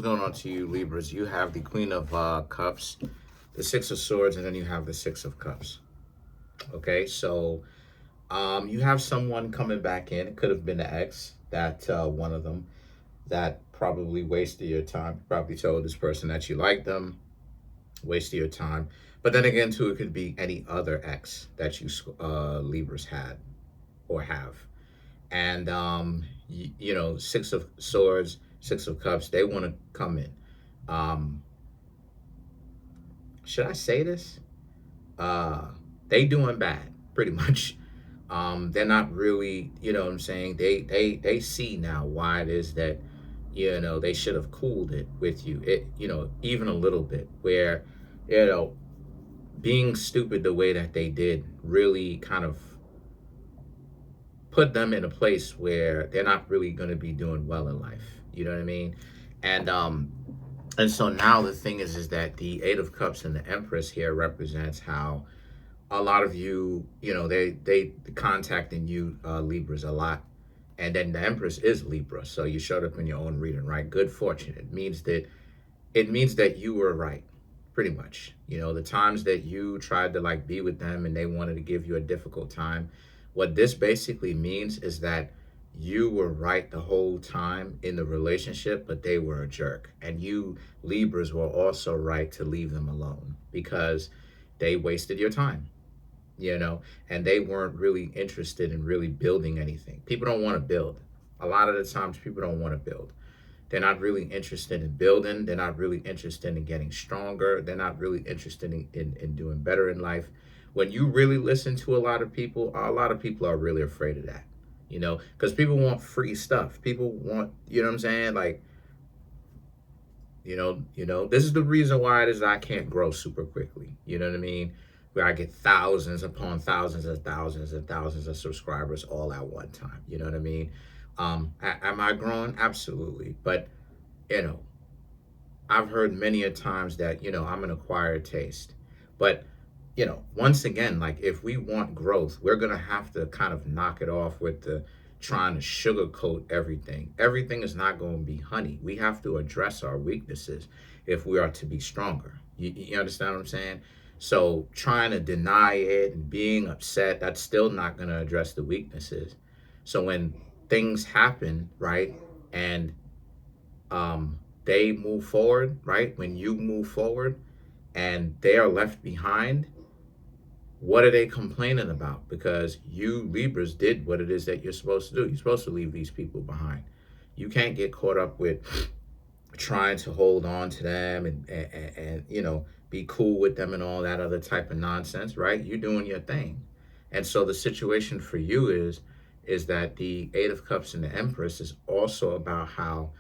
What's going on to you, Libras? You have the Queen of Cups, the Six of Swords, and then you have the Six of Cups. Okay, so you have someone coming back in. It could have been the ex, that one of them that probably wasted your time. You probably told this person that you liked them, wasted your time. But then again, too, it could be any other ex that you Libras had or have. And Six of Swords, Six of Cups, they want to come in. Um, should I say this? Uh, they doing bad, pretty much. They're not really, you know what I'm saying? They see now why it is that, they should have cooled it with you. Even a little bit, where, you know, being stupid the way that they did really kind of put them in a place where they're not really going to be doing well in life. You know what I mean? And um and so now the thing is that the Eight of Cups and the Empress here represents how a lot of you, they contacting you, Libras, a lot. And then the Empress is Libra, so you showed up in your own reading, right? Good fortune. It means that you were right, pretty much. The times that you tried to like be with them and they wanted to give you a difficult time, what this basically means is that you were right the whole time in the relationship, but they were a jerk. And you Libras were also right to leave them alone because they wasted your time, and they weren't really interested in really building anything. People don't want to build. A lot of the times people don't want to build. They're not really interested in building. They're not really interested in getting stronger. They're not really interested in doing better in life. When you really listen to a lot of people are really afraid of that, because people want free stuff. People want, you know what I'm saying? Like, this is the reason why it is I can't grow super quickly. You know what I mean? Where I get thousands upon thousands and thousands and thousands of subscribers all at one time. You know what I mean? Am I growing? Absolutely. But, you know, I've heard many a times that, I'm an acquired taste. But, once again, like if we want growth, we're going to have to kind of knock it off with the trying to sugarcoat everything. Everything is not going to be honey. We have to address our weaknesses if we are to be stronger. You understand what I'm saying? So trying to deny it and being upset, that's still not going to address the weaknesses. So when things happen, right, and they move forward, right, when you move forward and they are left behind, what are they complaining about? Because you Libras did what it is that you're supposed to do. You're supposed to leave these people behind. You can't get caught up with trying to hold on to them and be cool with them and all that other type of nonsense, right? You're doing your thing. And so the situation for you is that the Eight of Cups and the Empress is also about how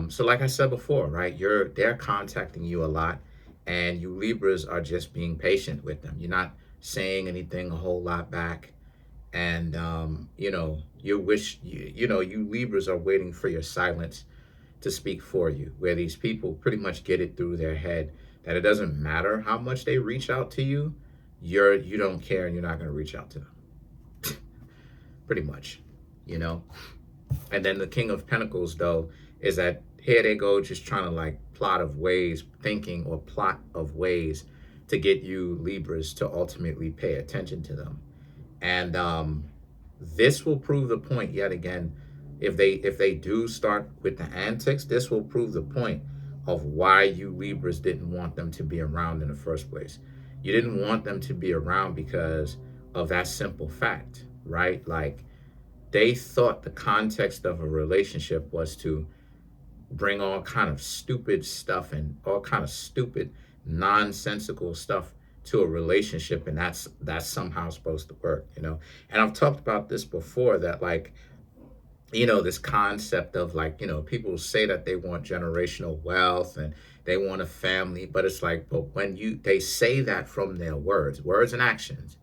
so like I said before, right? They're contacting you a lot, and you Libras are just being patient with them. You're not saying anything a whole lot back. And you Libras are waiting for your silence to speak for you, where these people pretty much get it through their head that it doesn't matter how much they reach out to you, you don't care and you're not going to reach out to them. Pretty much, you know. And then the King of Pentacles, though, is that here they go just trying to like plot of ways to get you Libras to ultimately pay attention to them. And this will prove the point yet again. If they do start with the antics, this will prove the point of why you Libras didn't want them to be around in the first place. You didn't want them to be around because of that simple fact, right? Like, they thought the context of a relationship was to bring all kind of stupid stuff and all kind of stupid nonsensical stuff to a relationship, and that's somehow supposed to work. And I've talked about this before, that like, this concept of like, people say that they want generational wealth and they want a family, but it's like, but when they say that from their words and actions,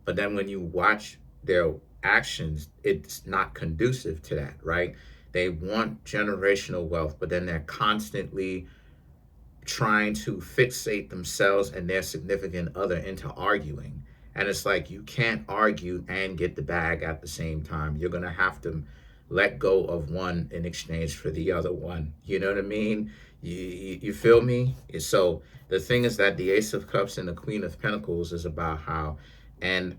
but then when you watch their actions, it's not conducive to that, right? They want generational wealth, but then they're constantly trying to fixate themselves and their significant other into arguing. And it's like, you can't argue and get the bag at the same time. You're going to have to let go of one in exchange for the other one. You know what I mean? You feel me? So the thing is that the Ace of Cups and the Queen of Pentacles is about how, and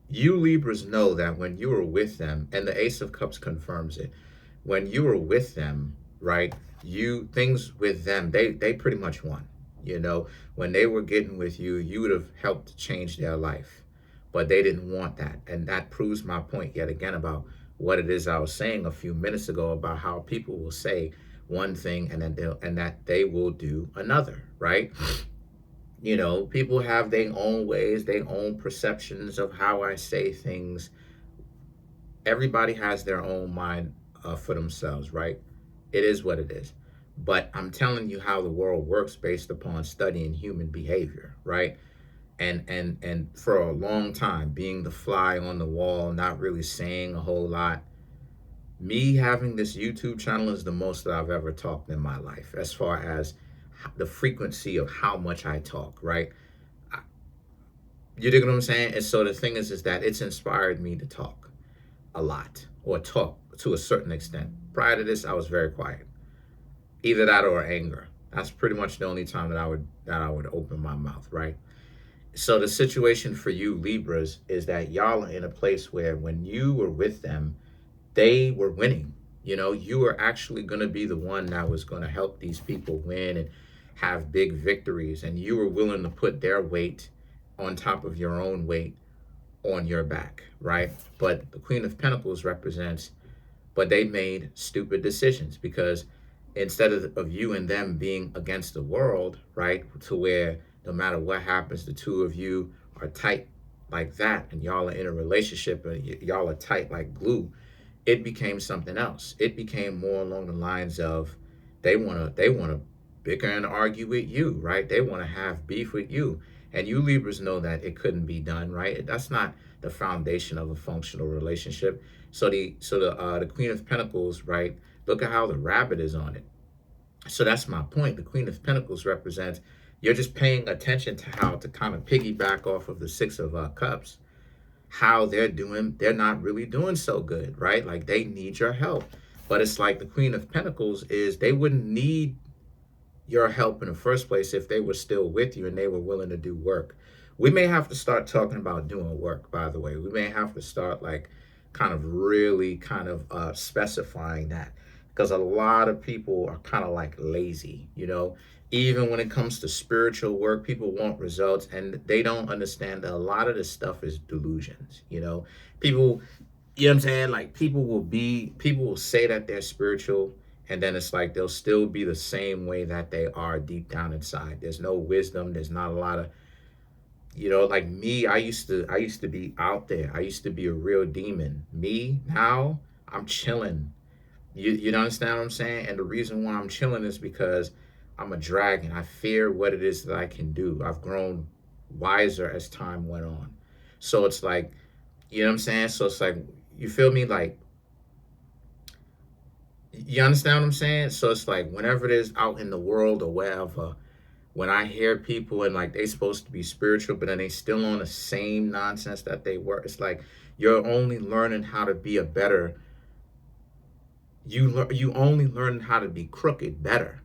you Libras know that when you are with them, and the Ace of Cups confirms it, when you were with them, right? You things with them, they pretty much won. You know, when they were getting with you, you would have helped change their life, but they didn't want that, and that proves my point yet again about what it is I was saying a few minutes ago about how people will say one thing and then they will do another, right? You know, people have their own ways, their own perceptions of how I say things. Everybody has their own mind for themselves, right? It is what it is. But I'm telling you how the world works based upon studying human behavior, right? And for a long time, being the fly on the wall, not really saying a whole lot. Me having this YouTube channel is the most that I've ever talked in my life, as far as the frequency of how much I talk, right? You dig what I'm saying? And so the thing is that it's inspired me to talk a lot, or talk to a certain extent. Prior to this, I was very quiet. Either that or anger. That's pretty much the only time that I would open my mouth, right? So the situation for you Libras is that y'all are in a place where when you were with them, they were winning. You know, you were actually going to be the one that was going to help these people win and have big victories, and you were willing to put their weight on top of your own weight on your back, right? But the Queen of Pentacles represents, but they made stupid decisions, because instead of you and them being against the world, right, to where no matter what happens, the two of you are tight like that, and y'all are in a relationship, and y'all are tight like glue, it became something else. It became more along the lines of they want to bicker and argue with you, right? They want to have beef with you. And you Libras know that it couldn't be done, right? That's not the foundation of a functional relationship. So the Queen of Pentacles, right? Look at how the rabbit is on it. So that's my point. The Queen of Pentacles represents, you're just paying attention to how to kind of piggyback off of the Six of Cups, how they're not really doing so good, right? Like they need your help. But it's like the Queen of Pentacles is, they wouldn't need your help in the first place if they were still with you and they were willing to do work. We may have to start talking about doing work, by the way. We may have to start like kind of really kind of specifying that, because a lot of people are kind of like lazy, you know. Even when it comes to spiritual work, people want results, and they don't understand that a lot of this stuff is delusions, you know. People, you know what I'm saying? Like people will say that they're spiritual, and then it's like they'll still be the same way that they are deep down inside. There's no wisdom. There's not a lot of, you know, like me, I used to be out there. I used to be a real demon. Me, now I'm chilling. You don't understand what I'm saying? And the reason why I'm chilling is because I'm a dragon. I fear what it is that I can do. I've grown wiser as time went on. So it's like, you know what I'm saying? So it's like, you feel me? Like, you understand what I'm saying? So it's like, whenever it is out in the world or wherever, when I hear people and like they supposed to be spiritual, but then they still on the same nonsense that they were, it's like you're only learning how to be a better, you only learn how to be crooked better.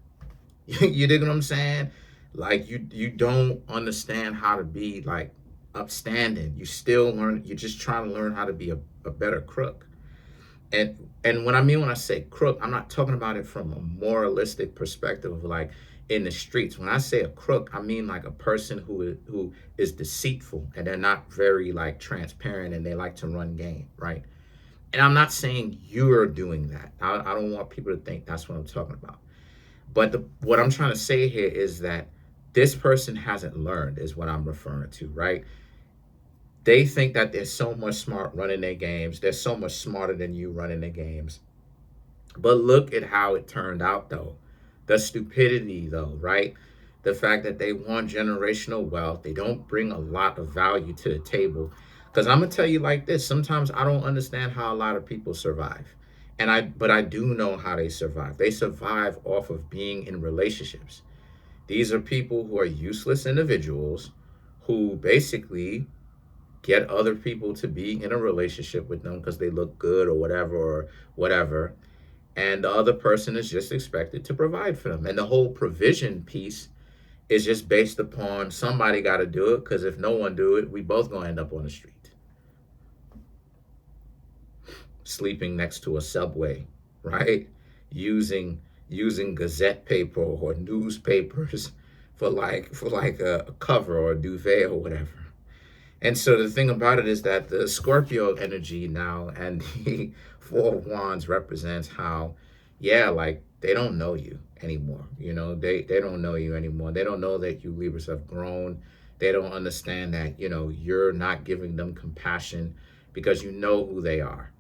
You dig what I'm saying? Like you don't understand how to be like upstanding. You still learn, you're just trying to learn how to be a better crook. And when I say crook, I'm not talking about it from a moralistic perspective of like in the streets. When I say a crook, I mean like a person who is deceitful, and they're not very like transparent, and they like to run game, right? And I'm not saying you're doing that. I don't want people to think that's what I'm talking about. But what I'm trying to say here is that this person hasn't learned, is what I'm referring to, right? They think that they're so much smart running their games. They're so much smarter than you running their games. But look at how it turned out, though. The stupidity, though, right? The fact that they want generational wealth. They don't bring a lot of value to the table. Because I'm going to tell you like this. Sometimes I don't understand how a lot of people survive. But I do know how they survive. They survive off of being in relationships. These are people who are useless individuals who basically get other people to be in a relationship with them because they look good or whatever, and the other person is just expected to provide for them. And the whole provision piece is just based upon somebody got to do it, because if no one do it, we both gonna end up on the street, sleeping next to a subway, right? Using gazette paper or newspapers for like a cover or a duvet or whatever. And so the thing about it is that the Scorpio energy now and the Four of Wands represents how, yeah, like they don't know you anymore. They don't know you anymore. They don't know that you Libras have grown. They don't understand that, you're not giving them compassion because you know who they are.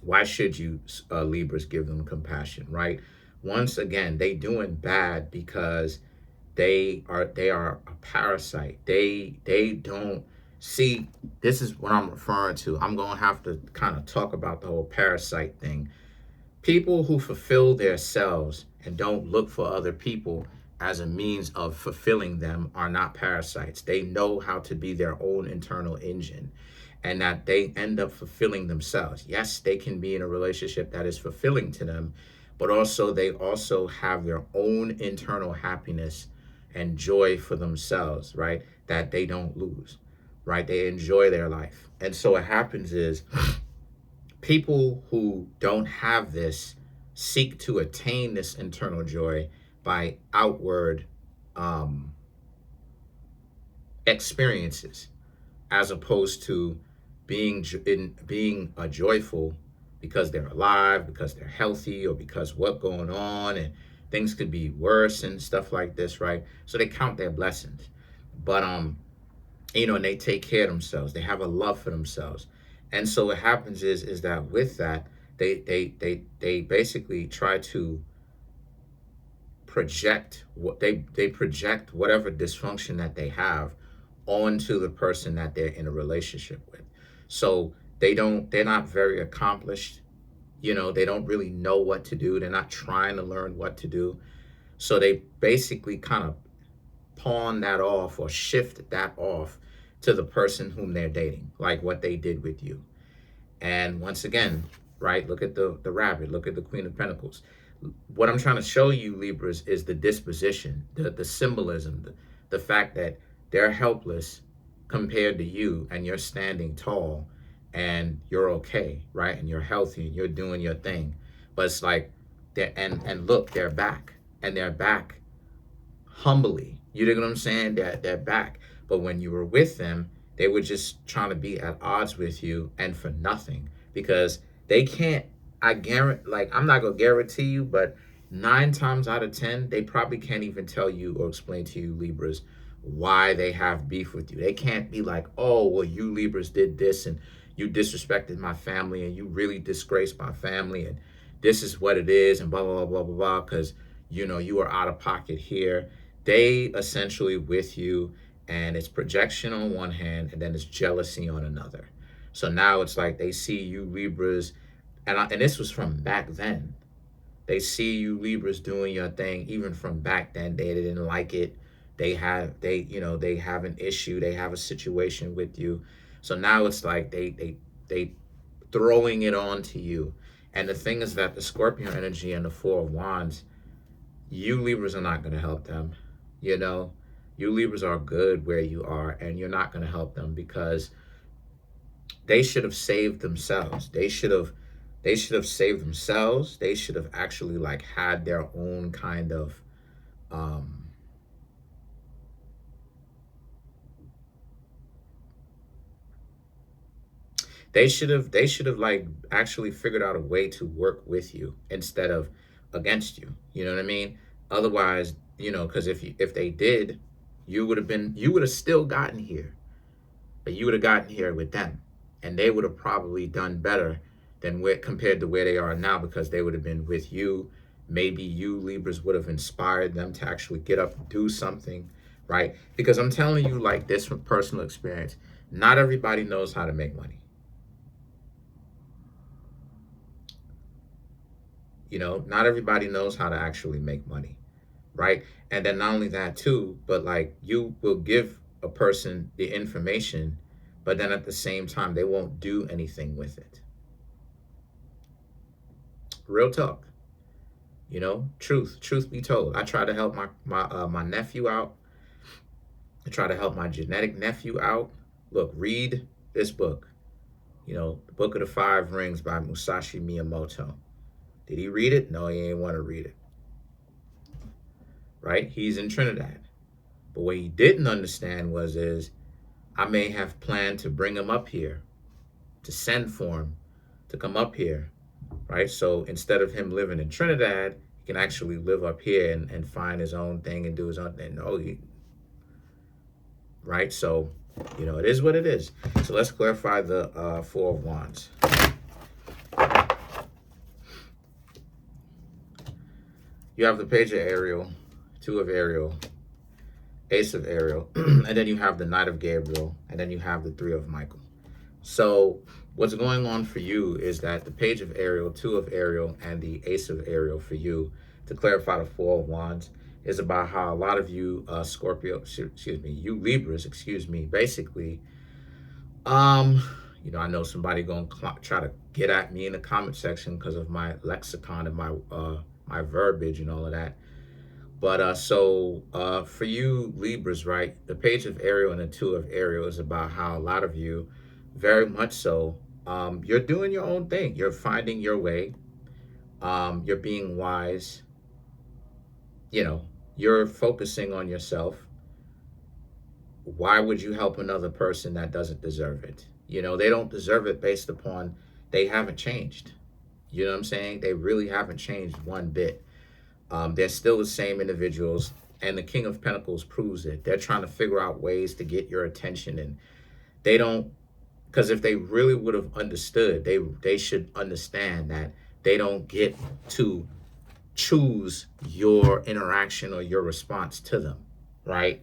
Why should you Libras give them compassion, right? Once again, they doing bad because they are a parasite. They don't see. This is what I'm referring to. I'm gonna have to kind of talk about the whole parasite thing. People who fulfill their selves and don't look for other people as a means of fulfilling them are not parasites. They know how to be their own internal engine, and that they end up fulfilling themselves. Yes, they can be in a relationship that is fulfilling to them, but also they also have their own internal happiness and joy for themselves, right? That they don't lose, right? They enjoy their life. And so what happens is people who don't have this seek to attain this internal joy by outward experiences, as opposed to being joyful because they're alive, because they're healthy, or because what's going on, and things could be worse and stuff like this, right? So they count their blessings, but and they take care of themselves. They have a love for themselves, and so what happens is that with that, they basically try to project they project whatever dysfunction that they have onto the person that they're in a relationship with. So they're not very accomplished. They don't really know what to do. They're not trying to learn what to do. So they basically kind of pawn that off or shift that off to the person whom they're dating, like what they did with you. And once again, right, look at the rabbit, look at the Queen of Pentacles. What I'm trying to show you, Libras, is the disposition, the symbolism, the fact that they're helpless compared to you, and you're standing tall and you're okay, right? And you're healthy and you're doing your thing. But it's like and look, they're back, and they're back humbly. You know what I'm saying? They're back. But when you were with them, they were just trying to be at odds with you, and for nothing, because they can't. I guarantee, like, I'm not gonna guarantee you, but 9 times out of 10, they probably can't even tell you or explain to you, Libras, why they have beef with you. They can't be like, oh, well, you Libras did this, and you disrespected my family, and you really disgraced my family, and this is what it is, and blah blah blah blah blah, because you are out of pocket here. They essentially with you, and it's projection on one hand, and then it's jealousy on another. So now it's like they see you Libras, and this was from back then. They see you Libras doing your thing even from back then. They didn't like it. They have an issue. They have a situation with you. So now it's like they throwing it on to you. And the thing is that the Scorpio energy and the Four of Wands, you Libras are not going to help them. You Libras are good where you are, and you're not going to help them because they should have saved themselves. They should have saved themselves. They should have actually like had their own kind of they should have like actually figured out a way to work with you instead of against you. You know what I mean? Otherwise, because if they did, you would have still gotten here, but you would have gotten here with them, and they would have probably done better than compared to where they are now, because they would have been with you. Maybe you Libras would have inspired them to actually get up and do something, right? Because I'm telling you like this from personal experience, not everybody knows how to make money. Not everybody knows how to actually make money, right? And then not only that too, but like you will give a person the information, but then at the same time, they won't do anything with it. Real talk. You know, truth be told. I try to help my nephew out. I try to help my genetic nephew out. Look, read this book. You know, the Book of the Five Rings by Musashi Miyamoto. Did he read it? No, he ain't want to read it. Right? He's in Trinidad. But what he didn't understand is I may have planned to bring him up here, to send for him, to come up here, right? So instead of him living in Trinidad, he can actually live up here and find his own thing and do his own thing. No, right? So, you know, it is what it is. So let's clarify the Four of Wands. You have the Page of Ariel, Two of Ariel, Ace of Ariel, and then you have the Knight of Gabriel, and then you have the Three of Michael. So what's going on for you is that the Page of Ariel, Two of Ariel, and the Ace of Ariel for you, to clarify the Four of Wands, is about how a lot of you you Libras, basically, you know, I know somebody gonna try to get at me in the comment section because of my lexicon and my verbiage and all of that. But for you Libras, right, the Page of Ariel and the Two of Ariel is about how a lot of you, very much so, you're doing your own thing. You're finding your way. You're being wise. You know, you're focusing on yourself. Why would you help another person that doesn't deserve it? You know, they don't deserve it based upon they haven't changed. You know what I'm saying? They really haven't changed one bit. They're still the same individuals, and the King of Pentacles proves it. They're trying to figure out ways to get your attention, and they don't, because if they really would have understood, they should understand that they don't get to choose your interaction or your response to them, right?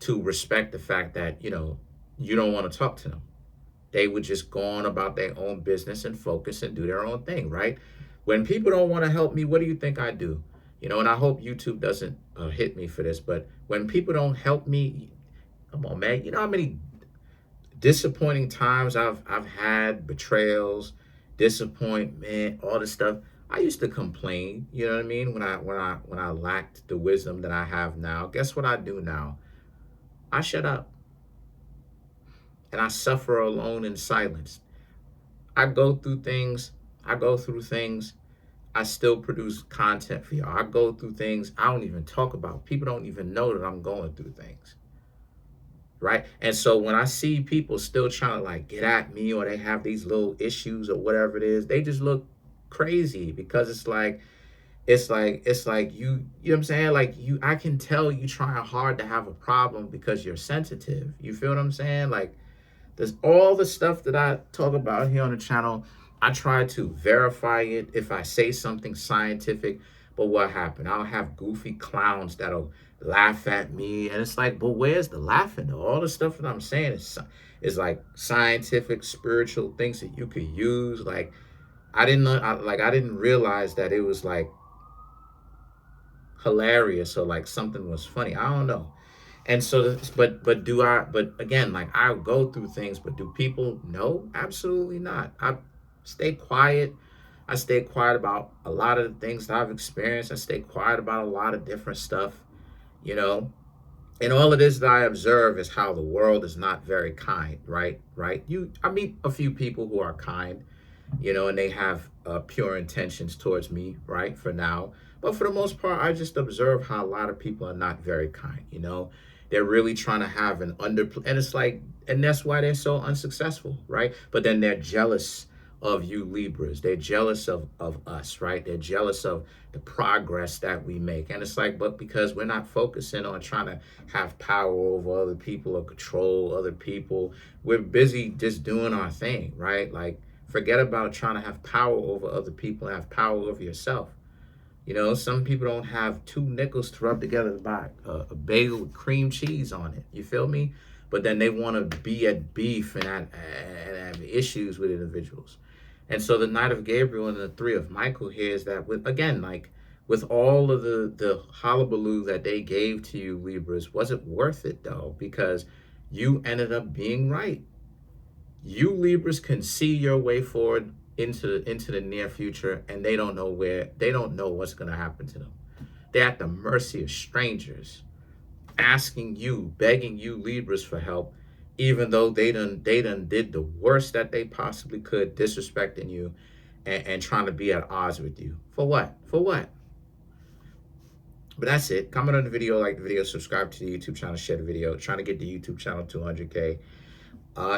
To respect the fact that, you know, you don't want to talk to them. They would just go on about their own business and focus and do their own thing, right? When people don't want to help me, what do you think I do? You know, and I hope YouTube doesn't hit me for this, but when people don't help me, come on, man, you know how many disappointing times I've had, betrayals, disappointment, all this stuff. I used to complain, you know what I mean? When I lacked the wisdom that I have now. Guess what I do now? I shut up. And I suffer alone in silence. I go through things. I still produce content for y'all. I go through things I don't even talk about. People don't even know that I'm going through things. Right? And so when I see people still trying to like get at me, or they have these little issues or whatever it is, they just look crazy, because it's like you know what I'm saying? Like I can tell you trying hard to have a problem because you're sensitive. You feel what I'm saying? Like there's all the stuff that I talk about here on the channel. I try to verify it if I say something scientific, but what happened? I'll have goofy clowns that'll laugh at me, and it's like, but where's the laughing though? All the stuff that I'm saying is like scientific, spiritual things that you could use. Like I didn't realize that it was like hilarious or like something was funny. I don't know. And so, but again, like I go through things, but do people know? Absolutely not. I stay quiet. I stay quiet about a lot of the things that I've experienced. I stay quiet about a lot of different stuff, you know. And all it is that I observe is how the world is not very kind, right? I meet a few people who are kind, you know, and they have pure intentions towards me, right, for now. But for the most part, I just observe how a lot of people are not very kind, you know. They're really trying to have and it's like, and that's why they're so unsuccessful, right? But then they're jealous of you Libras. They're jealous of us, right? They're jealous of the progress that we make. And it's like, but because we're not focusing on trying to have power over other people or control other people, we're busy just doing our thing, right? Like, forget about trying to have power over other people and have power over yourself. You know, some people don't have 2 nickels to rub together to buy a bagel with cream cheese on it. You feel me? But then they want to be at beef and have issues with individuals. And so the Knight of Gabriel and the Three of Michael here is that, with all of the hullabaloo that they gave to you, Libras, was it worth it, though? Because you ended up being right. You Libras can see your way forward into the near future, and they don't know what's going to happen to them. They're at the mercy of strangers asking you, begging you Libras for help, even though they done did the worst that they possibly could, disrespecting you and trying to be at odds with you. For what? For what? But that's it. Comment on the video, like the video, subscribe to the YouTube channel, share the video. Trying to get the YouTube channel 200K.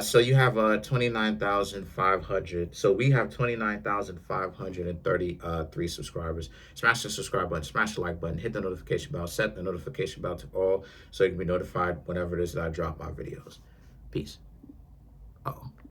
So you have 29,500. So we have 29,533 subscribers. Smash the subscribe button, smash the like button, hit the notification bell, set the notification bell to all so you can be notified whenever it is that I drop my videos. Peace. Uh-oh.